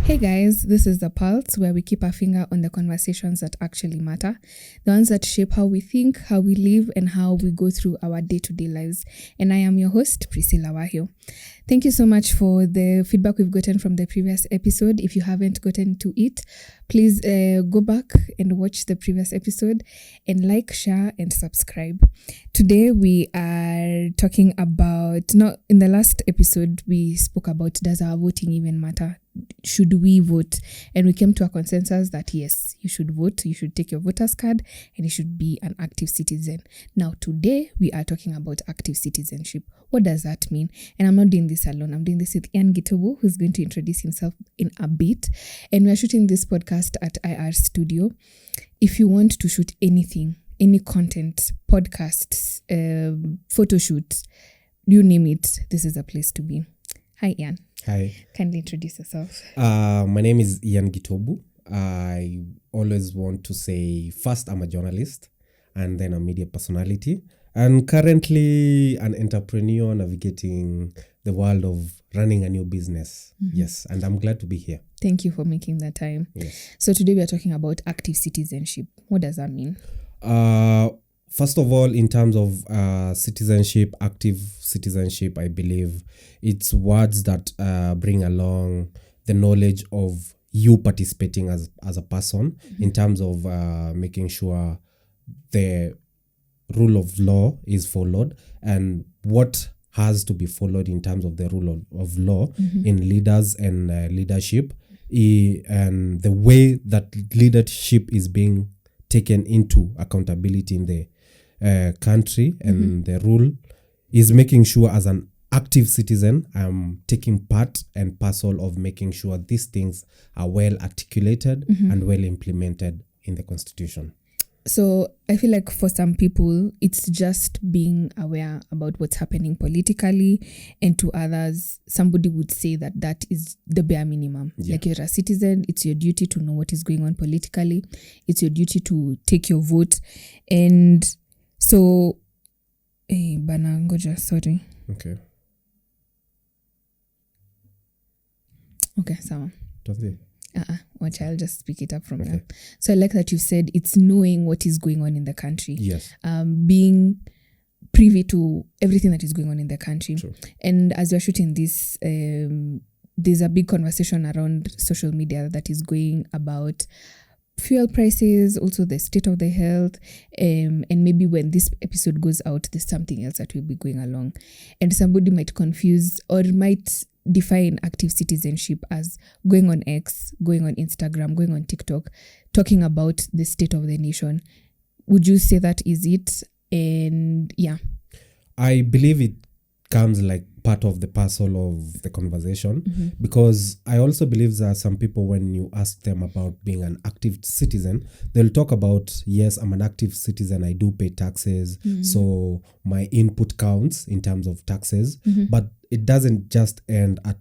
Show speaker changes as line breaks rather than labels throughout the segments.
Hey guys, this is The Pulse, where we keep our finger on the conversations that actually matter, the ones that shape how we think, how we live, and how we go through our day-to-day lives. And I am your host, Priscilla Wahio. Thank you so much for the feedback we've gotten from the previous episode. If you haven't gotten to it, please go back and watch the previous episode and like, share, and subscribe. Today we are talking about, in the last episode, we spoke about, does our voting even matter? Should we vote? And we came to a consensus that yes, you should vote, you should take your voter's card, and you should be an active citizen. Now, today we are talking about active citizenship. What does that mean? And I'm not doing this alone. I'm doing this with Ian Gitobu, who's going to introduce himself in a bit. And we're shooting this podcast at IR Studio. If you want to shoot anything, any content, podcasts, photo shoots, you name it, this is a place to be. Hi, Ian.
Hi.
Kindly introduce yourself.
My name is Ian Gitobu. I always want to say first I'm a journalist and then a media personality and currently an entrepreneur navigating the world of running a new business. Mm-hmm. Yes, and I'm glad to be here.
Thank you for making that time.
Yes.
So today we are talking about active citizenship. What does that mean?
First of all, in terms of citizenship, active citizenship, I believe it's words that bring along the knowledge of you participating as a person, mm-hmm. in terms of making sure the rule of law is followed and what has to be followed in terms of the rule of law, mm-hmm. in leaders and leadership, and the way that leadership is being taken into accountability in the country, and mm-hmm. the rule is making sure as an active citizen I'm taking part and parcel of making sure these things are well articulated, mm-hmm. and well implemented in the constitution.
So I feel like for some people it's just being aware about what's happening politically, and to others somebody would say that is the bare minimum. Yeah. Like, you're a citizen, it's your duty to know what is going on politically, it's your duty to take your vote. And so bana ngoja, sorry.
Okay,
sawa.
Watch,
I'll just speak it up from there. So I like that you said it's knowing what is going on in the country.
Yes.
Being privy to everything that is going on in the country.
True.
And as we're shooting this, there's a big conversation around social media that is going about fuel prices, also the state of the health, and maybe when this episode goes out, there's something else that will be going along. And somebody might confuse or might define active citizenship as going on X, going on Instagram, going on TikTok, talking about the state of the nation. Would you say that is it? And yeah,
I believe it comes like part of the parcel of the conversation, mm-hmm. because I also believe that some people, when you ask them about being an active citizen, they'll talk about, yes, I'm an active citizen, I do pay taxes, mm-hmm. so my input counts in terms of taxes, mm-hmm. but it doesn't just end at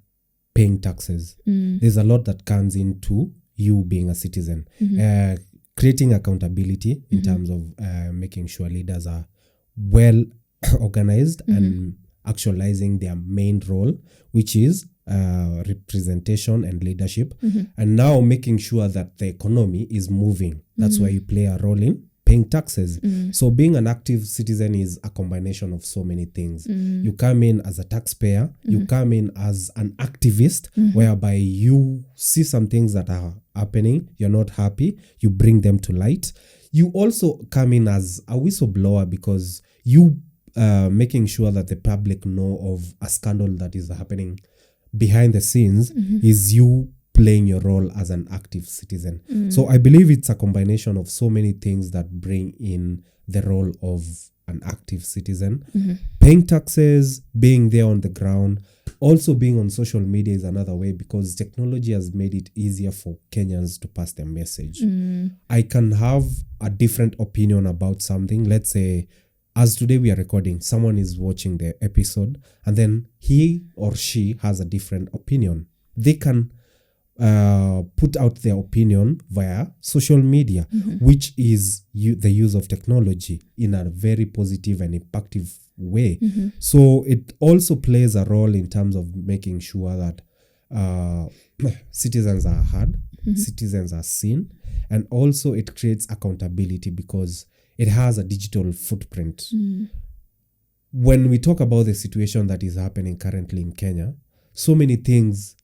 paying taxes. Mm. There's a lot that comes into you being a citizen. Mm-hmm. Creating accountability in mm-hmm. terms of making sure leaders are well organized, mm-hmm. and actualizing their main role, which is representation and leadership, mm-hmm. and now making sure that the economy is moving. That's mm-hmm. why you play a role in paying taxes. Mm-hmm. So being an active citizen is a combination of so many things. Mm-hmm. You come in as a taxpayer, mm-hmm. you come in as an activist, mm-hmm. whereby you see some things that are happening, you're not happy, you bring them to light. You also come in as a whistleblower, because you making sure that the public know of a scandal that is happening behind the scenes, mm-hmm. is you playing your role as an active citizen. Mm-hmm. So I believe it's a combination of so many things that bring in the role of an active citizen. Mm-hmm. Paying taxes, being there on the ground, also being on social media is another way, because technology has made it easier for Kenyans to pass their message. Mm-hmm. I can have a different opinion about something. Let's say, as today we are recording, someone is watching the episode and then he or she has a different opinion. They can put out their opinion via social media, mm-hmm. which is the use of technology in a very positive and impactful way. Mm-hmm. So it also plays a role in terms of making sure that citizens are heard, citizens are seen, and also it creates accountability because it has a digital footprint. When we talk about the situation that is happening currently in Kenya, so many things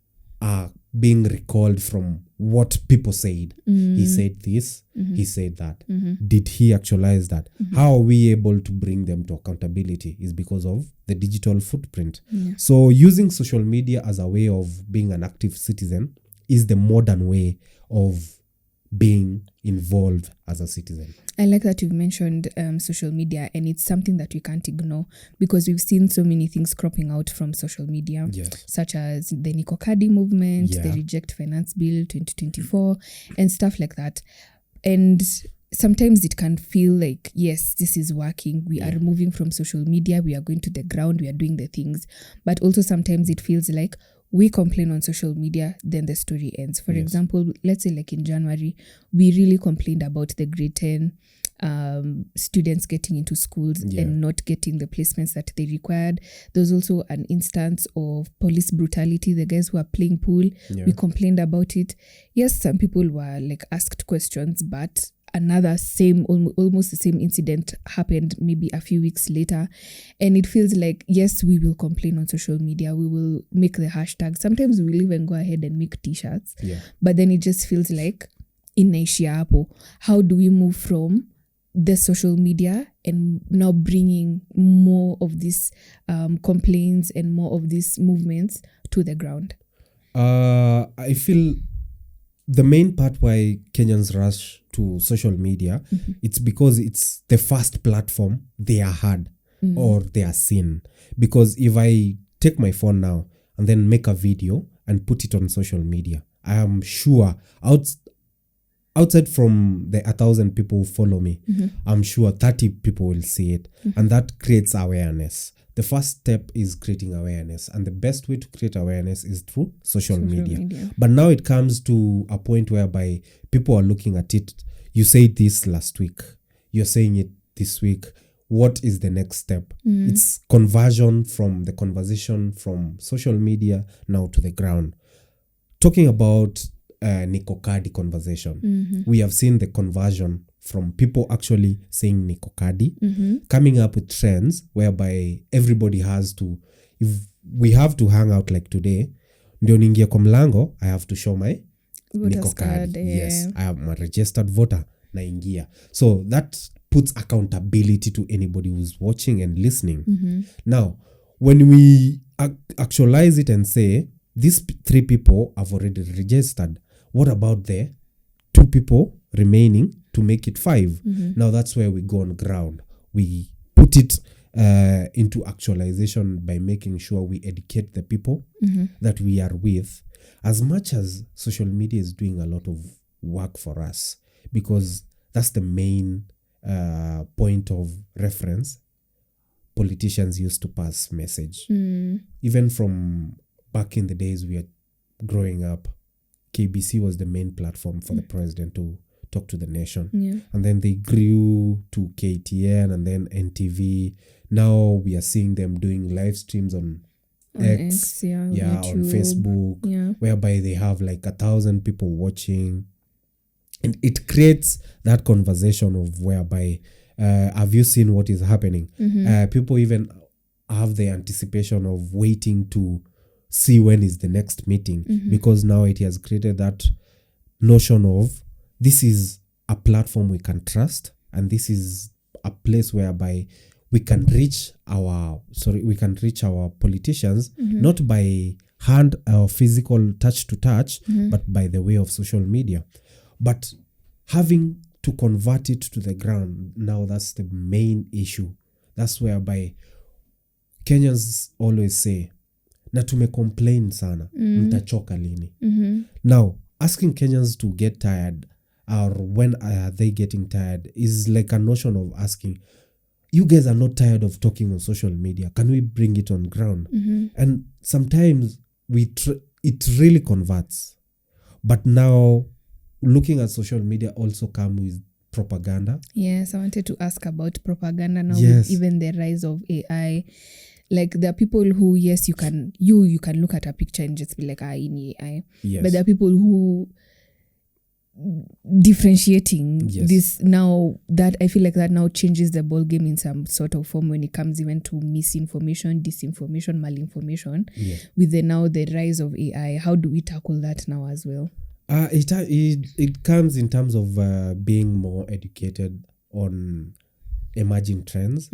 are being recalled from what people said. He said this, he said that. Did he actualize that? How are we able to bring them to accountability is because of the digital footprint. So using social media as a way of being an active citizen is the modern way of being involved as a citizen.
I like that you've mentioned social media, and it's something that we can't ignore because we've seen so many things cropping out from social media, such as the Nikokadi movement, the Reject Finance Bill 2024, and stuff like that. And sometimes it can feel like, yes, this is working. We are moving from social media. We are going to the ground. We are doing the things. But also sometimes it feels like we complain on social media, then the story ends. For example, let's say like in January, we really complained about the grade 10 students getting into schools and not getting the placements that they required. There's also an instance of police brutality, the guys who are playing pool. We complained about it. Yes, some people were like asked questions, but another almost the same incident happened maybe a few weeks later, and it feels like, yes, we will complain on social media, we will make the hashtag, sometimes we'll even go ahead and make t-shirts, but then it just feels like inaishia hapo. How do we move from the social media and now bringing more of these complaints and more of these movements to the ground?
I feel the main part why Kenyans rush to social media, it's because it's the first platform they are heard or they are seen. Because if I take my phone now and then make a video and put it on social media, I am sure outside from the 1,000 people who follow me, I'm sure 30 people will see it. And that creates awareness. The first step is creating awareness, and the best way to create awareness is through social media. But now it comes to a point whereby people are looking at it. You said this last week, you're saying it this week. What is the next step? It's conversion from the conversation from social media now to the ground. Talking about Nikokadi conversation, we have seen the conversion from people actually saying Nikokadi, coming up with trends whereby everybody has to, if we have to hang out like today, ndio niingie kwa mlango, I have to show my Nikokadi. Yes, I am a registered voter, naingia. So that puts accountability to anybody who's watching and listening. Now, when we actualize it and say, these 3 people have already registered, what about the 2 people remaining to make it 5? Now that's where we go on ground. We put it into actualization by making sure we educate the people that we are with. As much as social media is doing a lot of work for us, because that's the main point of reference politicians used to pass message. Even from back in the days we are growing up, KBC was the main platform for the president to talk to the nation. And then they grew to KTN and then NTV. Now we are seeing them doing live streams on X, on Facebook, whereby they have like 1,000 people watching. And it creates that conversation of whereby, have you seen what is happening? People even have the anticipation of waiting to see when is the next meeting, because now it has created that notion of this is a platform we can trust, and this is a place whereby we can reach our politicians, not by hand or physical touch to touch, but by the way of social media. But having to convert it to the ground, now that's the main issue. That's whereby Kenyans always say, na tumecomplain sana, mtachoka lini? Now, asking Kenyans to get tired, or when are they getting tired, is like a notion of asking, you guys are not tired of talking on social media, can we bring it on ground? And sometimes it really converts. But now, looking at social media also come with propaganda.
Yes, I wanted to ask about propaganda now, with even the rise of AI. like there are people who, yes, you can look at a picture and just be like, in AI.
Yes.
But there are people who differentiating this now, that I feel like that now changes the ball game in some sort of form when it comes even to misinformation, disinformation, malinformation. With the rise of AI, how do we tackle that now as well?
It comes in terms of being more educated on emerging trends.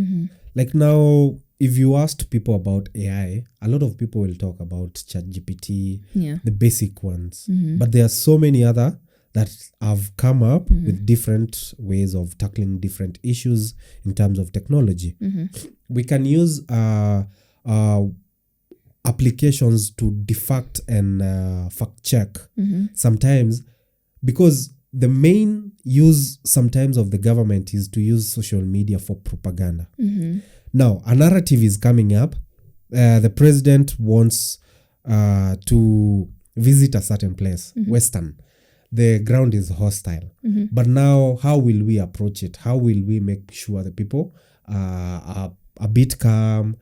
Like now, if you asked people about AI, a lot of people will talk about ChatGPT, the basic ones. But there are so many other that have come up with different ways of tackling different issues in terms of technology. We can use applications to defact and fact check sometimes, because the main use sometimes of the government is to use social media for propaganda. Now, a narrative is coming up. The president wants to visit a certain place, Western. The ground is hostile. But now, how will we approach it? How will we make sure the people are a bit calm?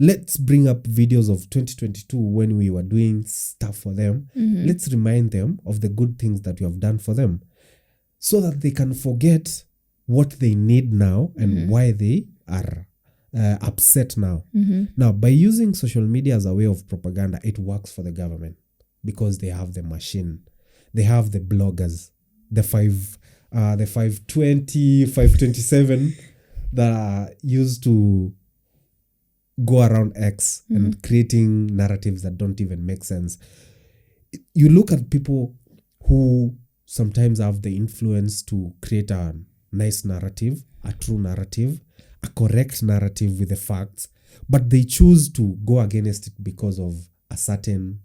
Let's bring up videos of 2022 when we were doing stuff for them. Let's remind them of the good things that we have done for them, so that they can forget what they need now and why they are upset now. Now, by using social media as a way of propaganda, it works for the government because they have the machine. They have the bloggers, the 520, 527 that are used to go around X and creating narratives that don't even make sense. You look at people who sometimes have the influence to create a nice narrative, a true narrative, a correct narrative with the facts, but they choose to go against it because of a certain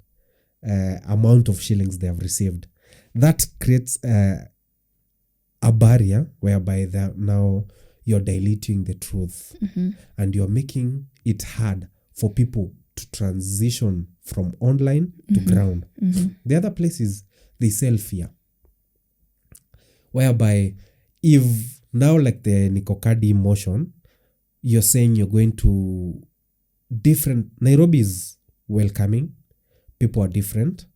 amount of shillings they have received. That creates a barrier whereby now you're diluting the truth and you're making it hard for people to transition from online to ground. The other place is they sell fear, whereby if now, like the Nikokadi motion, you're saying you're going to different, Nairobi is welcoming, people are different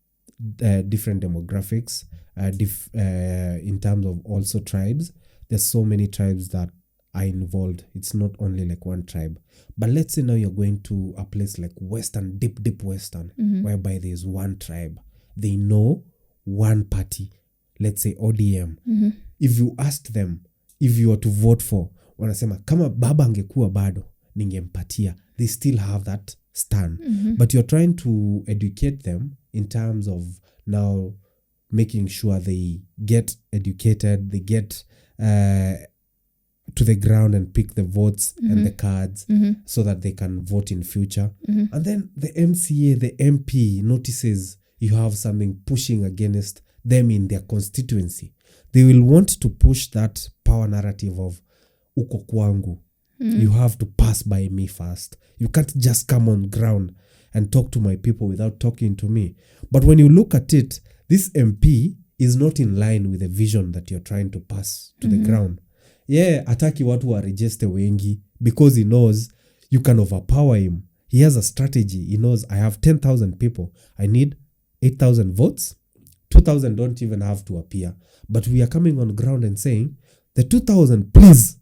demographics, in terms of also tribes. There's so many tribes that are involved. It's not only like one tribe. But let's say now you're going to a place like Western, deep Western, whereby there's one tribe. They know one party, let's say ODM. If you asked them if you were to vote for, wanasema kama baba angekuwa bado ningempatia. They still have that stand. But you're trying to educate them in terms of now making sure they get educated, they get to the ground and pick the votes and the cards so that they can vote in future. And then the MCA, the MP notices you have something pushing against them in their constituency. They will want to push that power narrative of uko kwangu. You have to pass by me first. You can't just come on ground and talk to my people without talking to me. But when you look at it, this MP is not in line with the vision that you're trying to pass to the ground. Ataki watu wa register wengi because he knows you can overpower him. He has a strategy. He knows I have 10,000 people. I need 8,000 votes. 2,000 don't even have to appear. But we are coming on ground and saying, the 2,000, please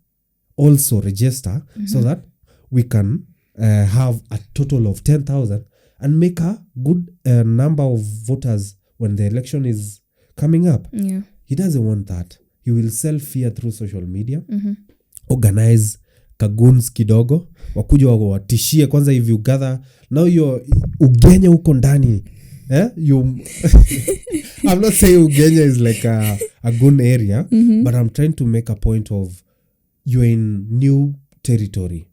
also register so that we can have a total of 10,000 and make a good number of voters when the election is coming up. He doesn't want that. He will sell fear through social media, organize kaguns kidogo, wakuja watishie kwanza. If you gather, now you're Ugenya uko ndani. I'm not saying Ugenya is like a goon area, but I'm trying to make a point of you're in new territory.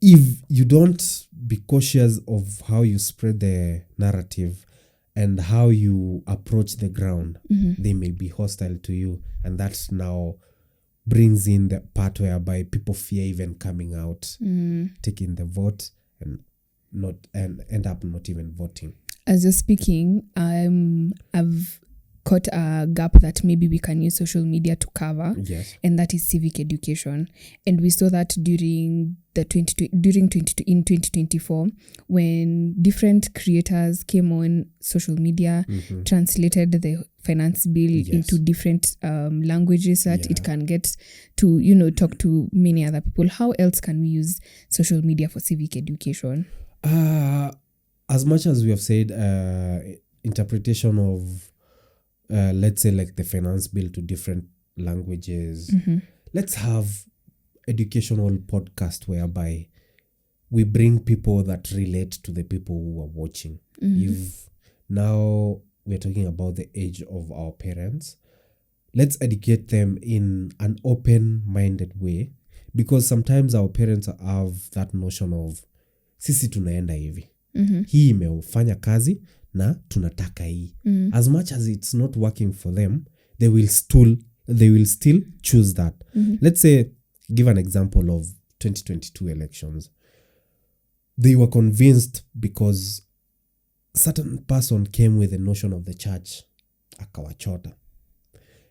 If you don't be cautious of how you spread the narrative and how you approach the ground, they may be hostile to you. And that now brings in the part whereby people fear even coming out, taking the vote and end up not even voting.
As you're speaking, I've caught a gap that maybe we can use social media to cover.
Yes.
And that is civic education. And we saw that during 2024, when different creators came on social media, translated the finance bill into different languages so that it can get to, talk to many other people. How else can we use social media for civic education?
As much as we have said, interpretation of, let's say, like the finance bill to different languages, let's have educational podcast whereby we bring people that relate to the people who are watching. If now we're talking about the age of our parents, let's educate them in an open-minded way, because sometimes our parents have that notion of sisi tunaenda hivi, hii imefanya kazi na tunataka hii. As much as it's not working for them, they will still choose that. Let's say, give an example of 2022 elections. They were convinced because certain person came with the notion of the church, akawachota.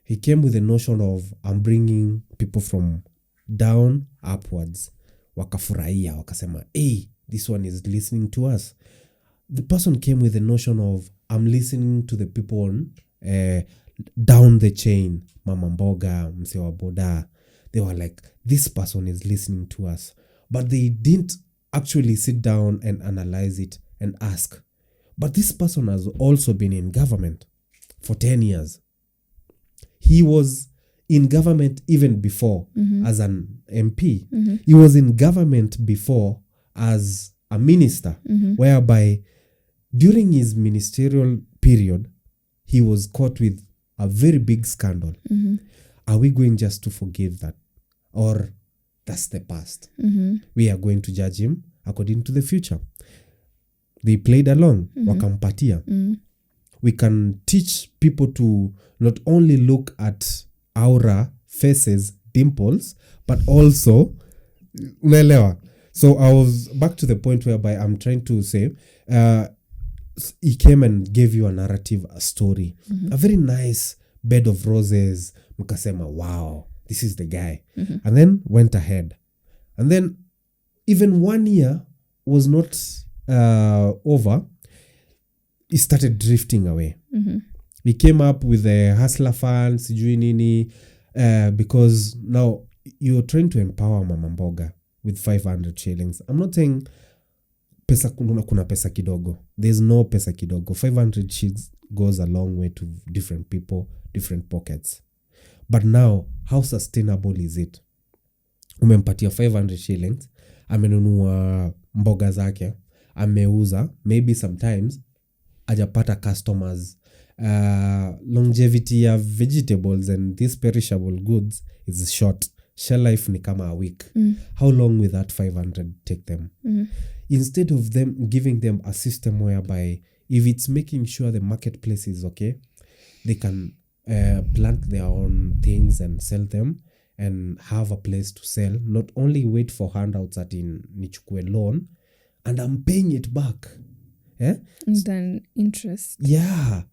He came with the notion of, I'm bringing people from down upwards. Wakafurahia, wakasema, hey, this one is listening to us. The person came with the notion of, I'm listening to the people on, down the chain, mama mboga, mse wa boda. They were like, this person is listening to us. But they didn't actually sit down and analyze it and ask. But this person has also been in government for 10 years. He was in government even before as an MP. He was in government before as a minister, whereby during his ministerial period, he was caught with a very big scandal. Are we going just to forgive that? Or that's the past? We are going to judge him according to the future. They played along, wakampatia. We can teach people to not only look at aura, faces, dimples, but also, unaelewa. So I was back to the point whereby I'm trying to say, he came and gave you a narrative, a story, a very nice bed of roses. Mukasema, wow, this is the guy. And then went ahead. And then even 1 year was not over. He started drifting away. We came up with the hustler funds, sijui nini, because now you're trying to empower mama mboga with 500 shillings. I'm not saying pesa kuna pesa kidogo. There's no pesa kidogo. 500 shillings goes a long way to different people, different pockets. But now, how sustainable is it? Umempatia 500 shillings, amenunua mboga zake, ameuza, maybe sometimes ajapata customers. Longevity of vegetables and these perishable goods is short. Shell life ni kama a week. How long will that 500 take them? Instead of them giving them a system whereby if it's making sure the marketplace is okay, they can plant their own things and sell them and have a place to sell. Not only wait for handouts at in nichukue loan and I'm paying it back.
Than interest.
Yeah.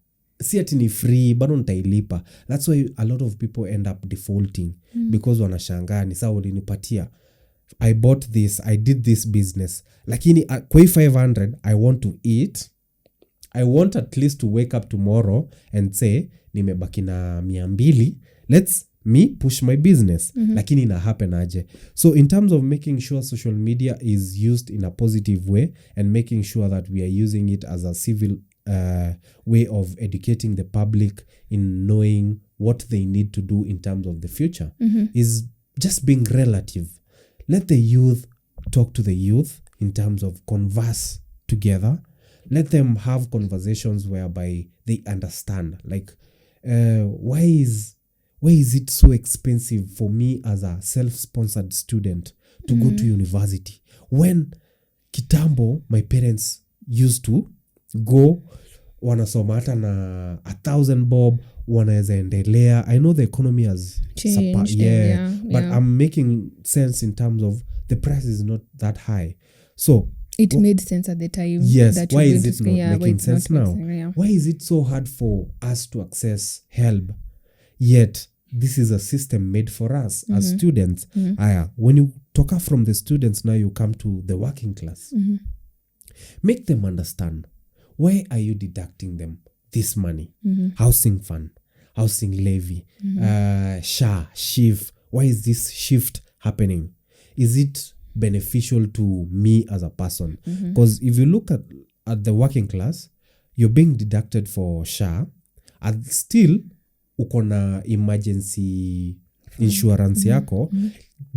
Si ati ni free, bado nitailipa. That's why a lot of people end up defaulting because wanashangaa ni sawa ulinipatia. I bought this, I did this business. Lakini kwa 500, I want to eat. I want at least to wake up tomorrow and say, nimebaki na 200. Let's me push my business. Lakini ina happen aje. So in terms of making sure social media is used in a positive way and making sure that we are using it as a civil way of educating the public in knowing what they need to do in terms of the future is just being relative. Let the youth talk to the youth in terms of converse together. Let them have conversations whereby they understand, like, why is it so expensive for me as a self-sponsored student to go to university when kitambo my parents used to go wanasoma hata na 1,000 bob wanaweza endelea. I know the economy has
changed,
but I'm making sense in terms of the price is not that high. So
It made sense at the time.
Yes,
that
why
you're
is
going
it
to
not
why
making
it's not
sense now?
making sense, yeah.
Why is it so hard for us to access help? Yet, this is a system made for us as students. When you talk up from the students, now you come to the working class. Make them understand, why are you deducting them this money? Housing fund, housing levy, SHA, SHIF. Why is this shift happening? Is it beneficial to me as a person? Because if you look at the working class, you're being deducted for SHA, and still ukona emergency insurance yako,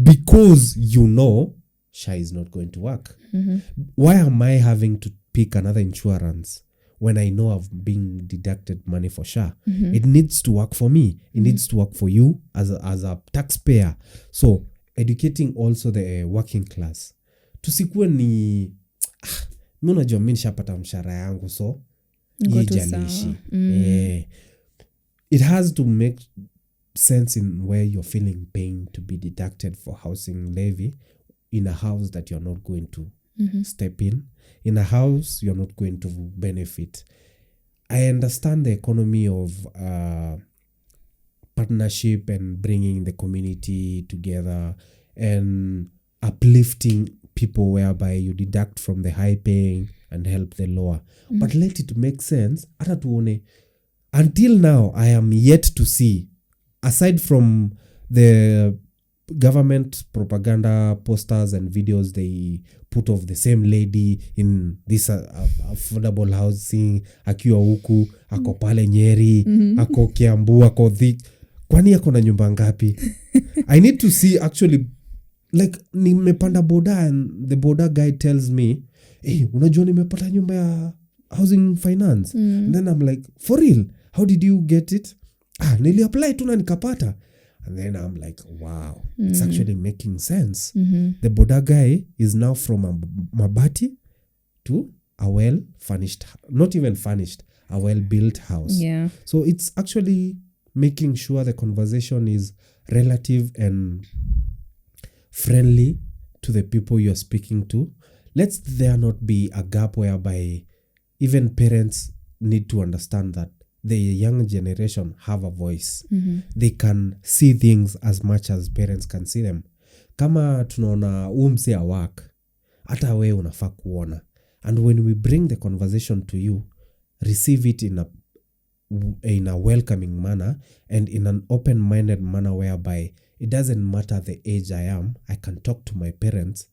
because you know SHA is not going to work. Why am I having to pick another insurance when I know I've been deducted money for SHA? It needs to work for me. It needs to work for you as a taxpayer. So educating also the working class. Tusikuwe ni mi unajua mi nishapata mshahara yangu, so ijalishi. It has to make sense in where you're feeling pain to be deducted for housing levy in a house that you're not going to step in a house you're not going to benefit. I understand the economy of partnership and bringing the community together and uplifting people, whereby you deduct from the high paying and help the lower. But let it make sense. Hata tuone. Until now, I am yet to see, aside from the government propaganda posters and videos they put of the same lady in this affordable housing, akiwa huku, ako pale Nyeri, ako Kiambu, ako kwani ako na nyumba ngapi? I need to see actually, like nimepanda boda and the boda guy tells me, hey, unajua nimepata nyumba ya housing finance. And then I'm like, for real? How did you get it? Nili apply tu na nikapata. And then I'm like, wow, it's actually making sense. The boda guy is now from a mabati to a well-furnished, not even furnished, a well-built house.
Yeah.
So it's actually making sure the conversation is relative and friendly to the people you're speaking to. Let there not be a gap whereby even parents need to understand that the young generation have a voice. They can see things as much as parents can see them. Kama tunaona umse work, hata we unafaa kuona. And when we bring the conversation to you, receive it in a welcoming manner and in an open-minded manner, whereby it doesn't matter the age I am, I can talk to my parents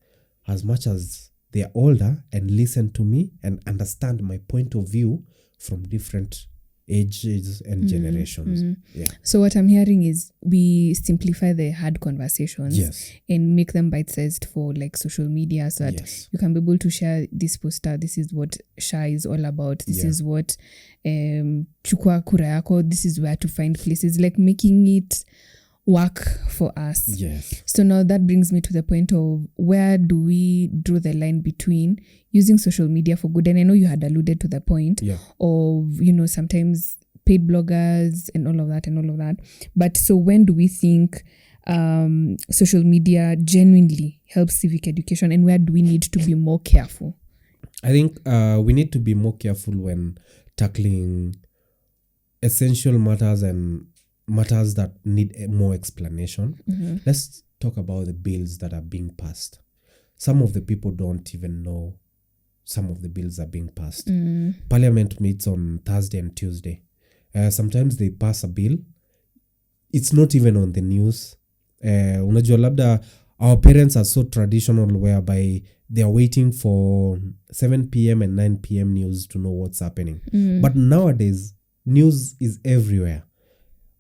as much as they are older and listen to me and understand my point of view from different ages and generations. Yeah.
So what I'm hearing is we simplify the hard conversations and make them bite-sized for like social media, so that you can be able to share this poster. This is what SHA is all about. This is what chukua kura yako. This is where to find places, like making it work for us.
Yes.
So now that brings me to the point of, where do we draw the line between using social media for good? And I know you had alluded to the point of, sometimes paid bloggers and all of that. But so when do we think social media genuinely helps civic education, and where do we need to be more careful?
I think we need to be more careful when tackling essential matters and matters that need more explanation. Let's talk about the bills that are being passed. Some of the people don't even know some of the bills are being passed. Parliament meets on Thursday and Tuesday. Sometimes they pass a bill. It's not even on the news. Unajua labda our parents are so traditional, whereby they are waiting for 7 p.m. and 9 p.m. news to know what's happening. But nowadays, news is everywhere.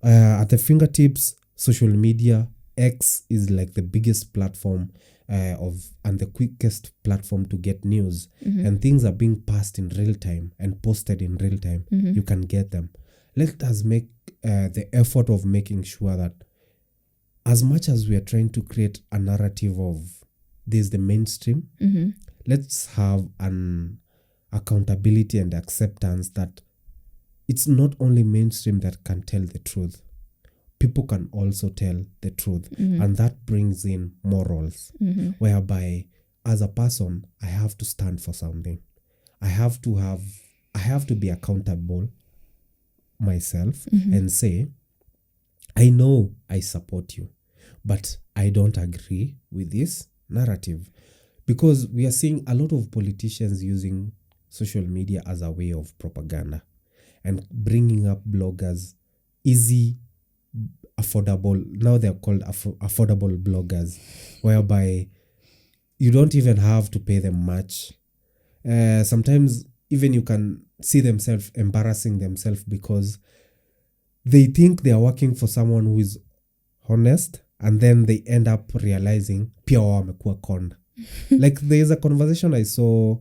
At the fingertips, social media, X is like the biggest platform and the quickest platform to get news. And things are being passed in real time and posted in real time. You can get them. Let us make the effort of making sure that, as much as we are trying to create a narrative of this, the mainstream, let's have an accountability and acceptance that it's not only mainstream that can tell the truth. People can also tell the truth. And that brings in morals, whereby as a person, I have to stand for something. I have to be accountable myself and say, I know I support you, but I don't agree with this narrative. Because we are seeing a lot of politicians using social media as a way of propaganda and bringing up bloggers, easy, affordable. Now they're called affordable bloggers, whereby you don't even have to pay them much. Sometimes even you can see themselves embarrassing themselves because they think they are working for someone who is honest, and then they end up realizing pia wao wamekuwa conned. Like there's a conversation I saw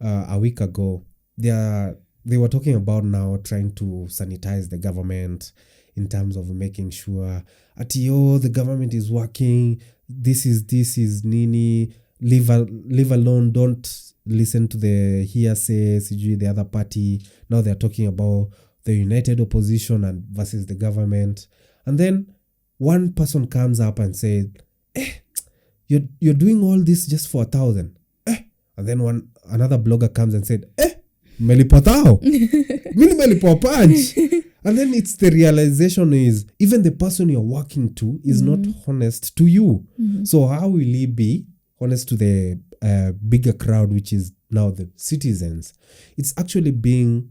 a week ago. They were talking about now trying to sanitize the government in terms of making sure the government is working. This is nini. Leave alone. Don't listen to the hearsay. The other party. Now they're talking about the united opposition and versus the government. And then one person comes up and says, you're doing all this just for 1,000. And then another blogger comes and said, melipo tao. Mili melipo punch. And then it's the realization is even the person you're working to is not honest to you. So how will he be honest to the bigger crowd, which is now the citizens? It's actually being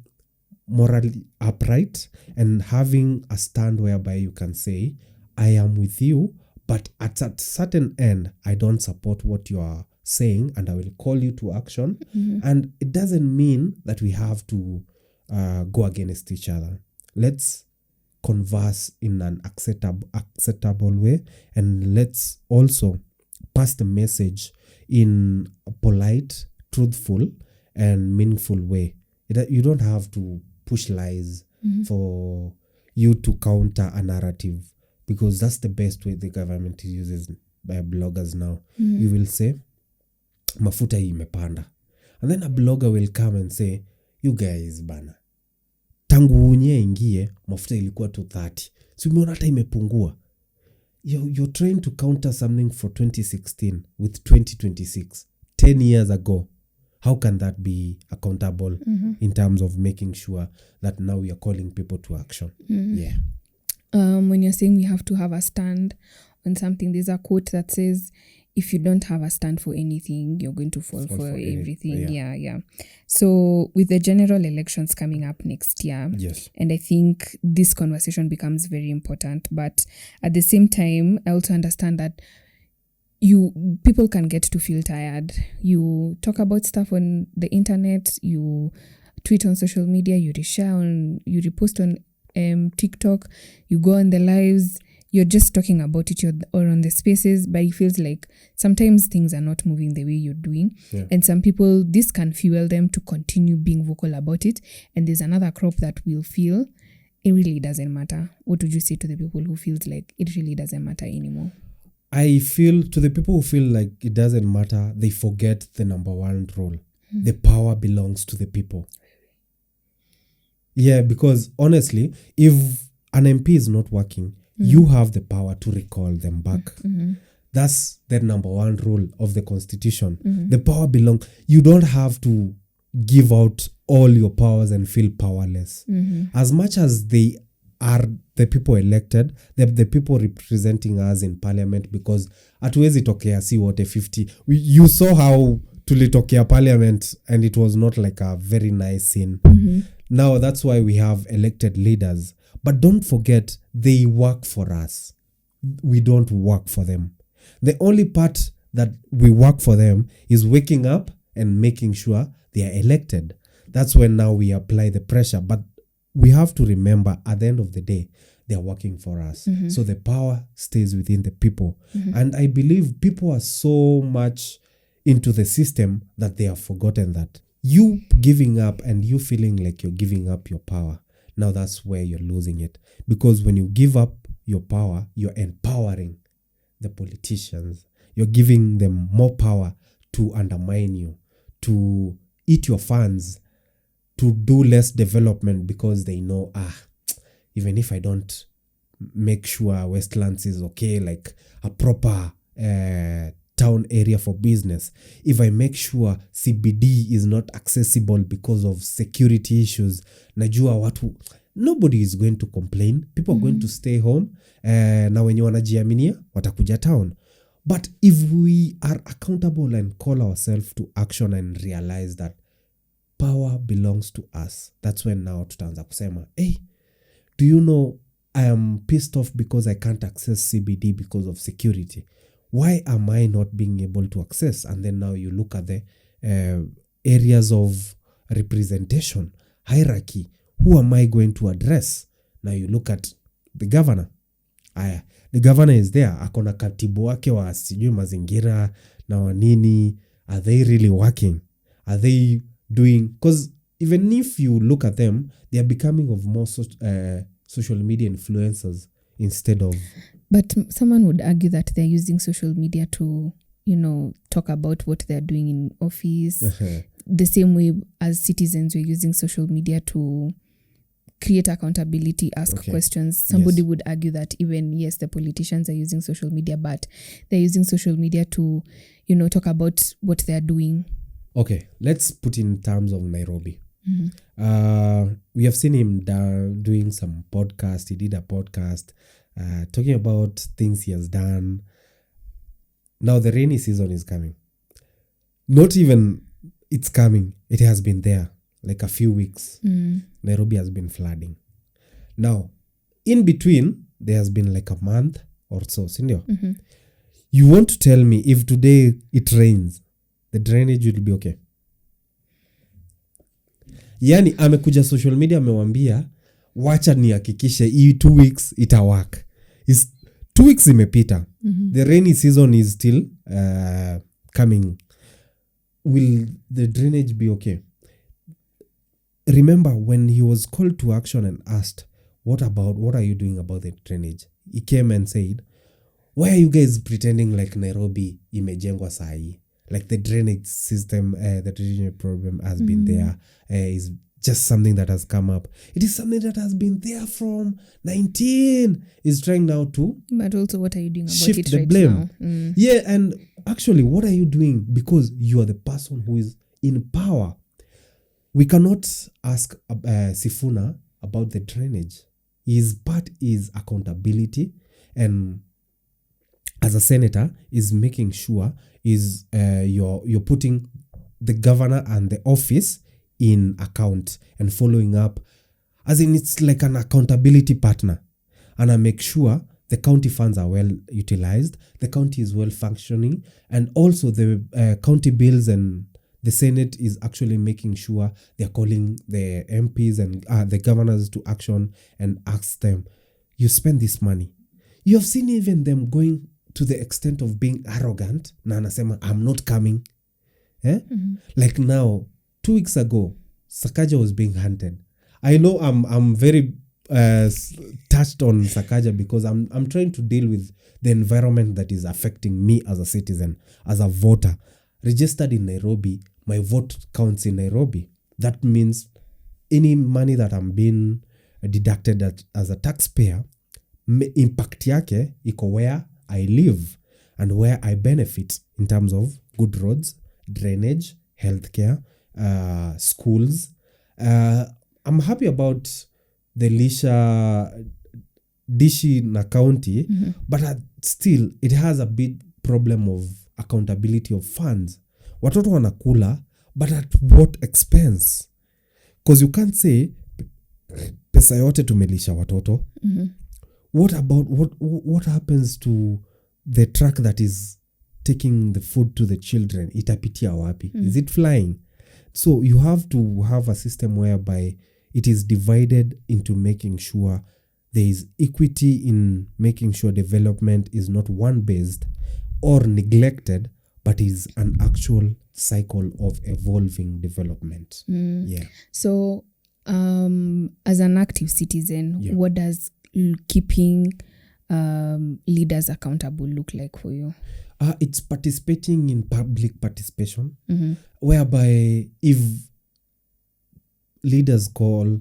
morally upright and having a stand whereby you can say, I am with you, but at a certain end, I don't support what you are saying, and I will call you to action. And it doesn't mean that we have to go against each other. Let's converse in an acceptable way, and let's also pass the message in a polite, truthful, and meaningful way. You don't have to push lies for you to counter a narrative, because that's the best way the government uses by bloggers now. You will say, mafuta hii imepanda. And then a blogger will come and say, you guys bana, tangu unye ingie, mafuta ilikuwa 230. So umeona hata imepungua. You're trying to counter something for 2016 with 2026. 10 years ago. How can that be accountable in terms of making sure that now we are calling people to action? Yeah.
When you're saying we have to have a stand on something, there's a quote that says, if you don't have a stand for anything, you're going to fall for everything. Yeah. So with the general elections coming up next year,
yes,
and I think this conversation becomes very important, but at the same time, I also understand that people can get to feel tired. You talk about stuff on the internet, you tweet on social media, you reshare you repost on TikTok, you go on the lives, you're just talking about it or on the spaces, but it feels like sometimes things are not moving the way you're doing. And some people, this can fuel them to continue being vocal about it. And there's another crop that will feel it really doesn't matter. What would you say to the people who feels like it really doesn't matter anymore?
I feel to the people who feel like it doesn't matter, they forget the number one role. The power belongs to the people. Yeah, because honestly, if an MP is not working, you have the power to recall them back. That's the number one rule of the Constitution. The power belongs. You don't have to give out all your powers and feel powerless. As much as they are the people elected, the people representing us in parliament, because hatuwezi tokea si wote 50. You saw how tulitokea parliament and it was not like a very nice scene. Now that's why we have elected leaders. But don't forget, they work for us. We don't work for them. The only part that we work for them is waking up and making sure they are elected. That's when now we apply the pressure. But we have to remember, at the end of the day, they are working for us. So the power stays within the people. And I believe people are so much into the system that they have forgotten that. You giving up and you feeling like you're giving up your power, now that's where you're losing it. Because when you give up your power, you're empowering the politicians. You're giving them more power to undermine you, to eat your funds, to do less development, because they know, even if I don't make sure Westlands is okay, like a proper town area for business, if I make sure CBD is not accessible because of security issues, najua watu, nobody is going to complain. People are going to stay home. Na wenye wanajiaminia watakuja town. But if we are accountable and call ourselves to action and realize that power belongs to us, that's when now tutaanza kusema, hey, do you know I am pissed off because I can't access CBD because of security. Why am I not being able to access? And then now you look at the areas of representation, hierarchy. Who am I going to address? Now you look at the governor. The governor is there. Akona katibu wake wa sijui mazingira na wanini. Are they really working? Are they doing? Because even if you look at them, they are becoming of more social media influencers instead of...
But someone would argue that they're using social media to, talk about what they're doing in office. The same way as citizens, we're using social media to create accountability, ask questions. Somebody would argue that even, yes, the politicians are using social media, but they're using social media to, talk about what they're doing.
Okay, let's put in terms of Nairobi. We have seen him doing some podcast. He did a podcast talking about things he has done. Now the rainy season is coming. Not even it's coming. It has been there like a few weeks. Nairobi has been flooding. Now, in between, there has been like a month or so. Sindio? You want to tell me if today it rains, the drainage will be okay? Yani amekuja social media amewambia wacha nihakikishe hii 2 weeks ita work. 2 weeks imepita. The rainy season is still coming. Will the drainage be okay? Remember when he was called to action and asked, what are you doing about the drainage? He came and said, why are you guys pretending like Nairobi imejengwa sahi? Like the drainage system, the drainage problem has been there. Is just something that has come up. It is something that has been there from 19. Is trying now to...
But also, what are you doing about
shift
it
the
right
blame.
now?
Yeah, and actually, what are you doing? Because you are the person who is in power. We cannot ask Sifuna about the drainage. His part is accountability, and as a senator, is making sure you're putting the governor and the office in account and following up. As in, it's like an accountability partner. And I make sure the county funds are well utilized, the county is well functioning, and also the county bills and the Senate is actually making sure they're calling the MPs and the governors to action and ask them, you spend this money. You have seen even them going to the extent of being arrogant. Na anasema, I'm not coming. Like now, 2 weeks ago, Sakaja was being hunted. I know I'm very touched on Sakaja because I'm trying to deal with the environment that is affecting me as a citizen, as a voter. Registered in Nairobi, my vote counts in Nairobi. That means any money that I'm being deducted as a taxpayer, impact yake iko where I live and where I benefit in terms of good roads, drainage, healthcare, schools. I'm happy about the Lisha Dishi na county, but still it has a big problem of accountability of funds. Watoto wanakula, but at what expense? Because you can't say pesa yote tumelisha watoto. What about what happens to the truck that is taking the food to the children? Itapitia wapi? Is it flying? So you have to have a system whereby it is divided into making sure there is equity in making sure development is not one-based or neglected, but is an actual cycle of evolving development. Yeah.
So, as an active citizen, what does keeping leaders accountable look like for you?
It's participating in public participation, whereby if leaders call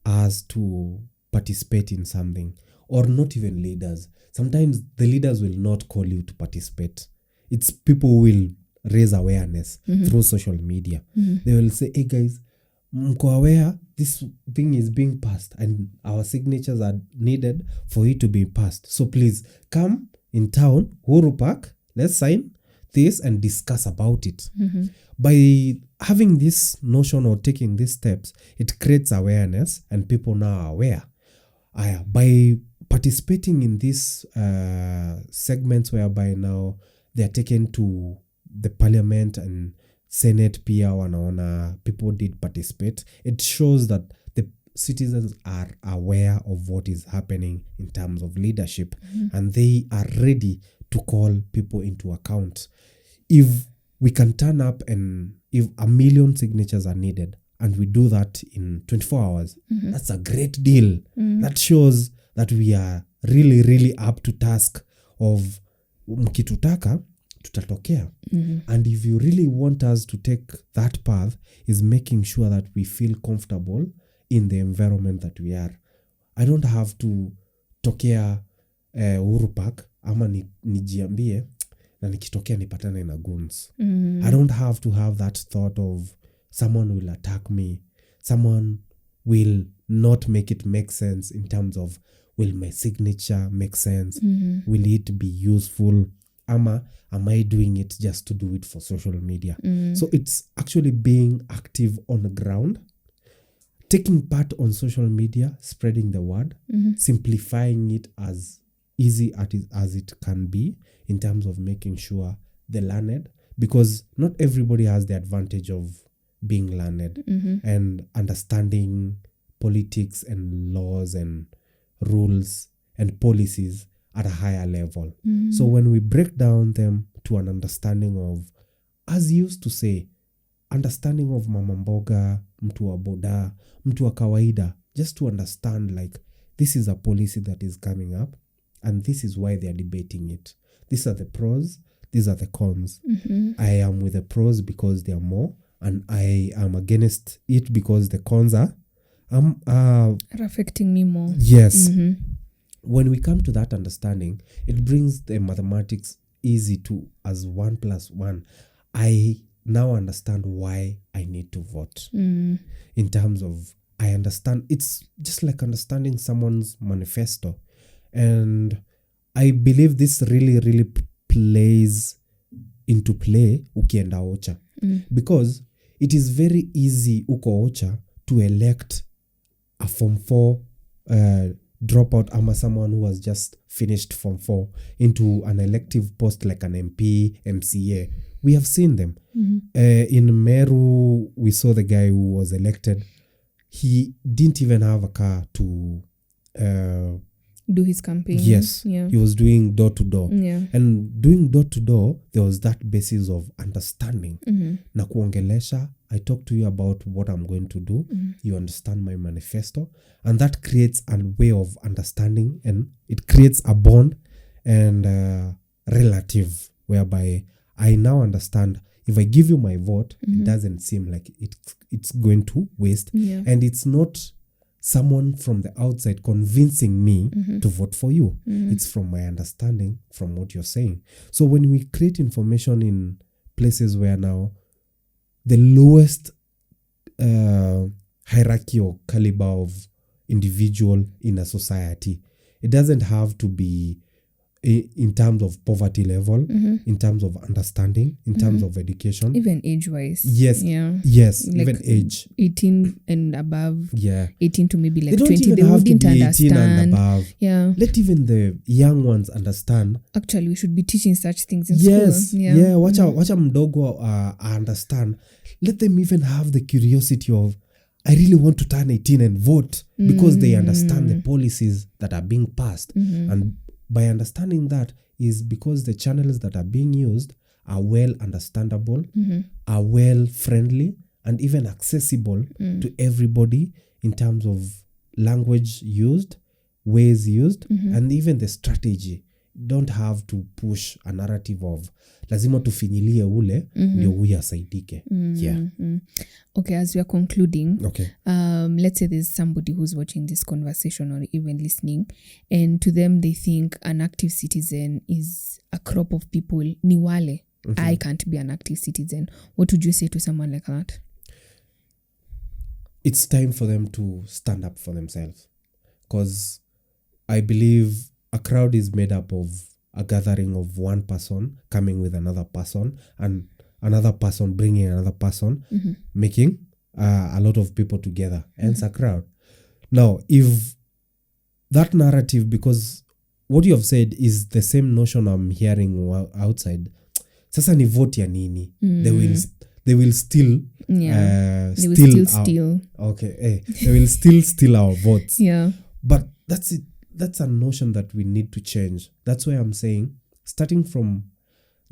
us to participate in something, or not even leaders, sometimes the leaders will not call you to participate. it's people who will raise awareness through social media. They will say, hey guys, mko aware this thing is being passed and our signatures are needed for it to be passed. So please come in town, Uhuru Park, let's sign this and discuss about it. By having this notion or taking these steps, it creates awareness and people now are aware. By participating in these segments whereby now they are taken to the parliament and Senate pia wanaona people did participate, it shows that the citizens are aware of what is happening in terms of leadership and they are ready to call people into account. If we can turn up and if 1 million signatures are needed and we do that in 24 hours, that's a great deal. That shows that we are really, really up to task of mkitutaka tutatokea. And if you really want us to take that path, is making sure that we feel comfortable in the environment that we are. I don't have to tokea Uhuru Park ama nijiambie na nikitokea nipatane na goons. I don't have to have that thought of someone will attack me, someone will not make it make sense in terms of will my signature make sense, will it be useful, ama am I doing it just to do it for social media? So it's actually being active on the ground, taking part on social media, spreading the word, simplifying it as easy as it can be in terms of making sure the learned, because not everybody has the advantage of being learned and understanding politics and laws and rules and policies at a higher level. So when we break down them to an understanding of, as you used to say, understanding of mama mboga, mtu wa boda, mtu wa kawaida, just to understand like this is a policy that is coming up and this is why they are debating it. These are the pros, these are the cons. I am with the pros because they are more, and I am against it because the cons are
affecting me more.
Yes. When we come to that understanding, it brings the mathematics easy to as 1 + 1. I now understand why I need to vote. In terms of, I understand, it's just like understanding someone's manifesto. And I believe this really, really plays into play ukienda Ocha. Because it is very easy uko Ocha to elect a Form 4 dropout ama someone who has just finished Form 4 into an elective post like an MP, MCA. We have seen them. In Meru, we saw the guy who was elected. He didn't even have a car to
do his campaign.
Yes. He was doing door to door. And doing door to door, there was that basis of understanding. Na kuongelesha, I talk to you about what I'm going to do. You understand my manifesto. And that creates a way of understanding, and it creates a bond and relative whereby I now understand if I give you my vote, it doesn't seem like it's going to waste. And it's not someone from the outside convincing me to vote for you. It's from my understanding, from what you're saying. So when we create information in places where now the lowest hierarchy or caliber of individual in a society, it doesn't have to be in terms of poverty level, in terms of understanding, in terms of education,
even age-wise.
Yes, like even age.
18 and above. 18 to maybe like
they
20.
Even
they
have
wouldn't
to be 18
understand.
And above. Let even the young ones understand.
Actually, we should be teaching such things in
school.
Wacha
mdogo understand. Let them even have the curiosity of, I really want to turn 18 and vote, because they understand the policies that are being passed. And by understanding that is because the channels that are being used are well understandable, are well friendly, and even accessible to everybody in terms of language used, ways used, and even the strategy don't have to push a narrative of lazima tufinyilie ule ndio huyu asaidike. Yeah.
Okay, as we are concluding,
Okay.
Let's say there's somebody who's watching this conversation or even listening, and to them they think an active citizen is a crop of people. Ni wale. I can't be an active citizen. What would you say to someone like that?
It's time for them to stand up for themselves, because I believe a crowd is made up of a gathering of one person coming with another person and another person bringing another person, making a lot of people together, hence a crowd. Now, if that narrative, because what you have said is the same notion I'm hearing outside, sasa ni vote ya nini? They will still
they will steal.
Okay, they will still steal our votes.
Yeah.
But that's it. That's a notion that we need to change. That's why I'm saying, starting from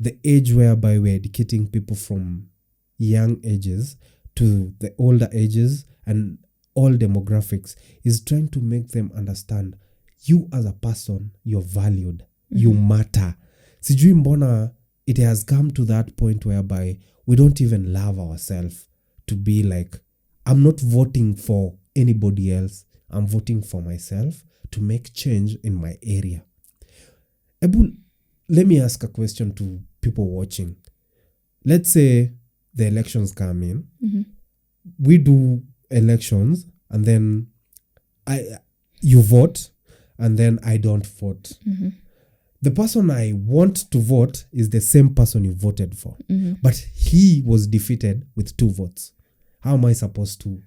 the age whereby we're educating people from young ages to the older ages and all demographics, is trying to make them understand you as a person, you're valued, you matter. Sijui mbona it has come to that point whereby we don't even love ourselves to be like, I'm not voting for anybody else, I'm voting for myself to make change in my area. Ebu, let me ask a question to people watching. Let's say the elections come in. We do elections and then you vote and then I don't vote. The person I want to vote is the same person you voted for. But he was defeated with 2 votes. How am I supposed to?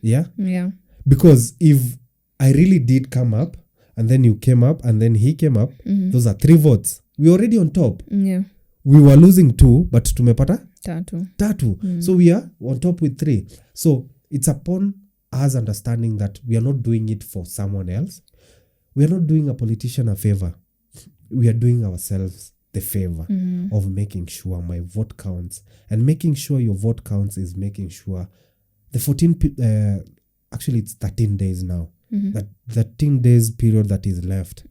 Yeah?
Yeah.
Because if I really did come up and then you came up and then he came up, those are 3 votes. We're already on top.
Yeah.
We were losing 2, but tumepata?
Tatu.
So we are on top with 3. So it's upon us understanding that we are not doing it for someone else. We are not doing a politician a favor. We are doing ourselves the favor of making sure my vote counts. And making sure your vote counts is making sure the actually it's 13 days now. That 13 days period that is left.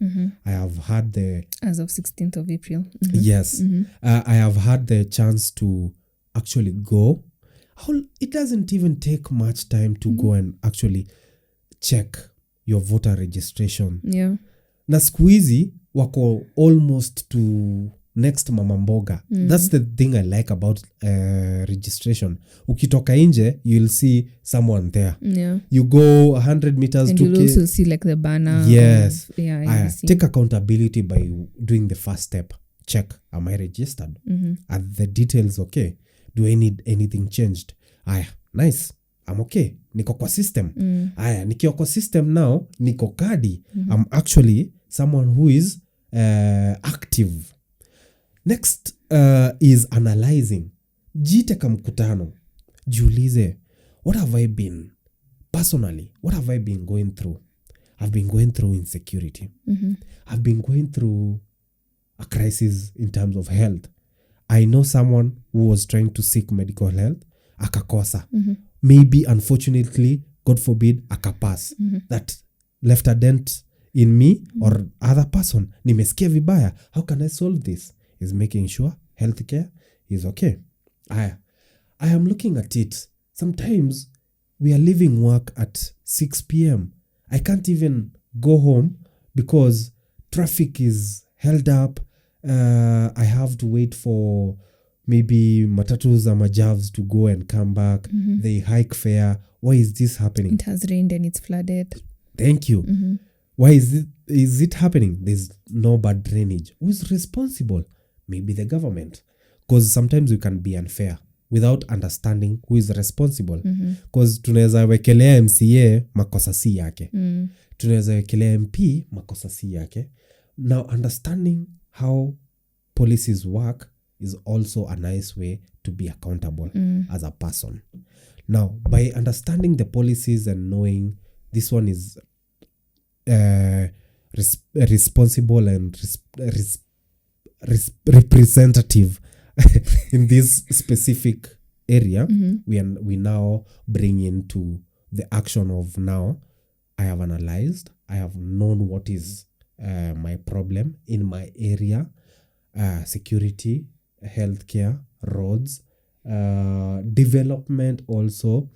I have had
as of 16th of April.
Yes. I have had the chance to actually go. It doesn't even take much time to go and actually check your voter registration.
Yeah.
Na siku hizi wako almost to next mama mboga. That's the thing I like about registration. Ukitoka nje, you'll see someone there.
Yeah.
You go 100 meters
and
to
you'll also see like the banner.
Yes.
Take
accountability by doing the first step. Check, am I registered? Are the details okay? Do I need anything changed? Nice. I'm okay. Niko kwa system. Nikiwa kwa system now, niko kadi. I'm actually someone who is active. Next is analyzing. Jite ka mkutano. Jiulize, what have I been personally? What have I been going through? I've been going through insecurity. I've been going through a crisis in terms of health. I know someone who was trying to seek medical help, akakosa. Maybe, unfortunately, God forbid, akapass. That left a dent in me or other person. Nimesikia vibaya. How can I solve this? Is making sure healthcare is okay. I am looking at it. Sometimes we are leaving work at 6 p.m. I can't even go home because traffic is held up. I have to wait for maybe matatus or majavs to go and come back. They hike fare. Why is this happening?
It has rained and it's flooded.
Thank you. Why is it happening? There's no bad drainage. Who's responsible? Maybe the government. Because sometimes we can be unfair without understanding who is responsible. Because tunaweza wekelea MCA makosa si yake. Tunaweza wekelea MP makosa si yake. Now, understanding how policies work is also a nice way to be accountable as a person. Now, by understanding the policies and knowing this one is responsible and representative in this specific area, we now bring into the action of now, I have analyzed, I have known what is my problem in my area, security, healthcare, roads, development also,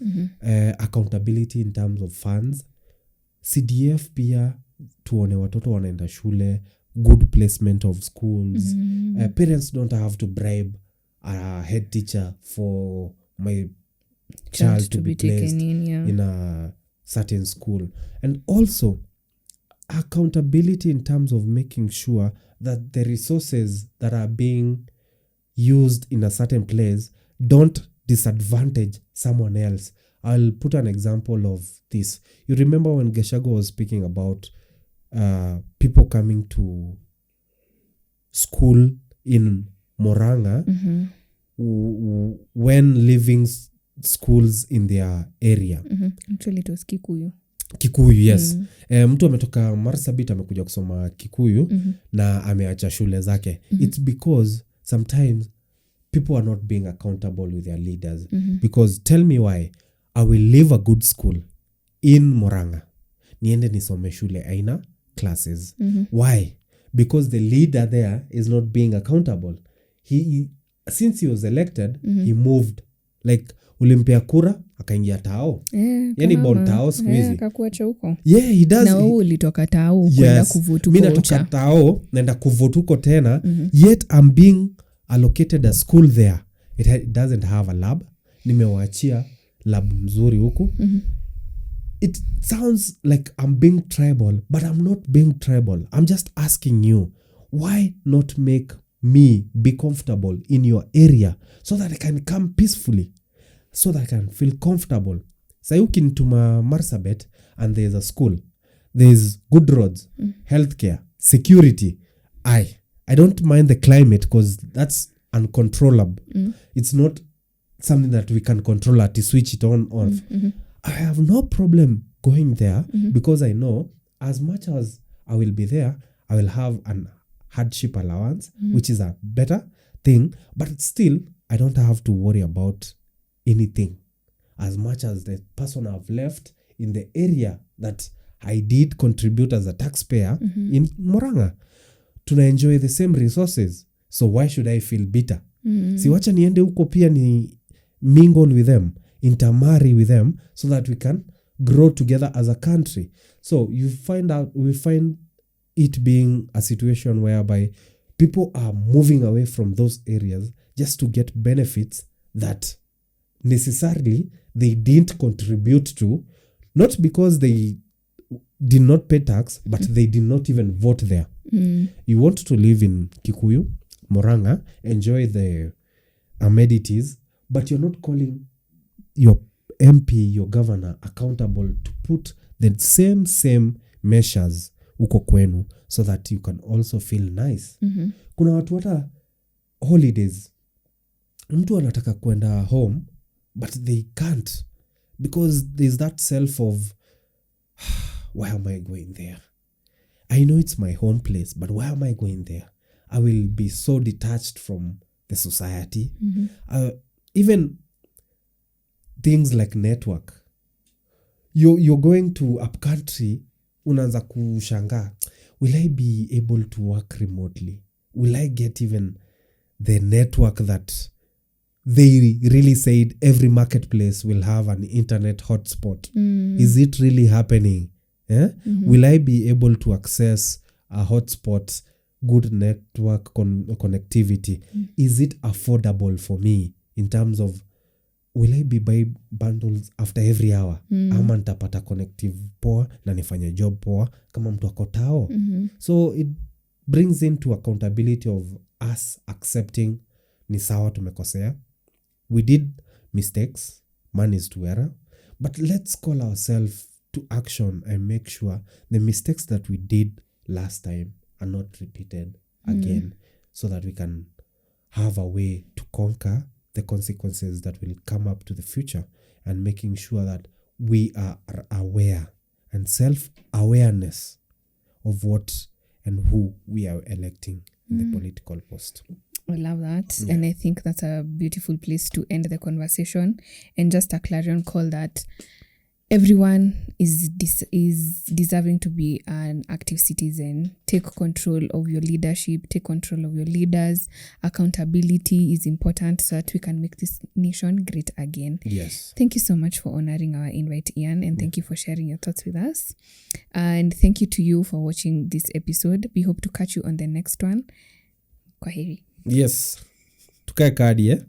accountability in terms of funds, CDF pia tuone watoto wanaenda shule, good placement of schools. Parents don't have to bribe a head teacher for my child to be placed in a certain school. And also accountability in terms of making sure that the resources that are being used in a certain place don't disadvantage someone else. I'll put an example of this. You remember when Geshago was speaking about people coming to school in Moranga when leaving schools in their area.
Actually it was
Kikuyu, yes. Mtu ametoka Marsabit amekuja kusoma Kikuyu na ameacha shule zake. It's because sometimes people are not being accountable with their leaders. Because tell me why I will leave a good school in Moranga, niende nisome shule aina classes. Why? Because the leader there is not being accountable. Since he was elected, he moved. Like ulimpea kura akaingia tao. Yani bon tao siku hizi.
Akakuacha huko.
Yeah, he does.
Na wewe ulitoka tao kwenda kuvote huko.
Mimi natoka tao naenda kuvote huko tena. Yet I'm being allocated a school there. It doesn't have a lab. Nimewaachia lab mzuri huku. It sounds like I'm being tribal, but I'm not being tribal. I'm just asking you, why not make me be comfortable in your area so that I can come peacefully, so that I can feel comfortable? Say you can to Marsabit and there's a school, there's good roads, healthcare, security. I don't mind the climate because that's uncontrollable. It's not something that we can control to switch it on off. I have no problem going there because I know as much as I will be there, I will have an hardship allowance, which is a better thing, but still I don't have to worry about anything as much as the person I've left in the area that I did contribute as a taxpayer in Moranga. Tuna enjoy the same resources, so why should I feel bitter? Si wacha niende huko pia ni mingle with them, intermarry with them, so that we can grow together as a country. So we find it being a situation whereby people are moving away from those areas just to get benefits that necessarily they didn't contribute to, not because they did not pay tax, but they did not even vote there. You want to live in Kikuyu, Moranga, enjoy the amenities, but you're not calling your MP, your governor, accountable to put the same measures uko kwenu so that you can also feel nice. Kuna watu hata holidays, mtu anataka kwenda home but they can't because there's that self of why am I going there? I know it's my home place, but why am I going there? I will be so detached from the society. Even things like network. You're going to up country, unaanza kushanga, will I be able to work remotely? Will I get even the network that they really said every marketplace will have an internet hotspot? Is it really happening? Will I be able to access a hotspot, good network connectivity? Is it affordable for me in terms of, will I be buy bundles after every hour? Ama nitapata connective poa na nifanye job poa kama mtu ako tao? So it brings into accountability of us accepting ni sawa tumekosea. We did mistakes, man is to error, but let's call ourselves to action and make sure the mistakes that we did last time are not repeated again, so that we can have a way to conquer the consequences that will come up to the future, and making sure that we are aware and self-awareness of what and who we are electing in the political post.
I love that. And I think that's a beautiful place to end the conversation, and just a clarion call that everyone is deserving to be an active citizen. Take control of your leadership, take control of your leaders. Accountability is important so that we can make this nation great again.
Yes.
Thank you so much for honoring our invite, Ian, and thank you for sharing your thoughts with us. And thank you to you for watching this episode. We hope to catch you on the next one. Kwaheri.
Yes. Tukae kadi,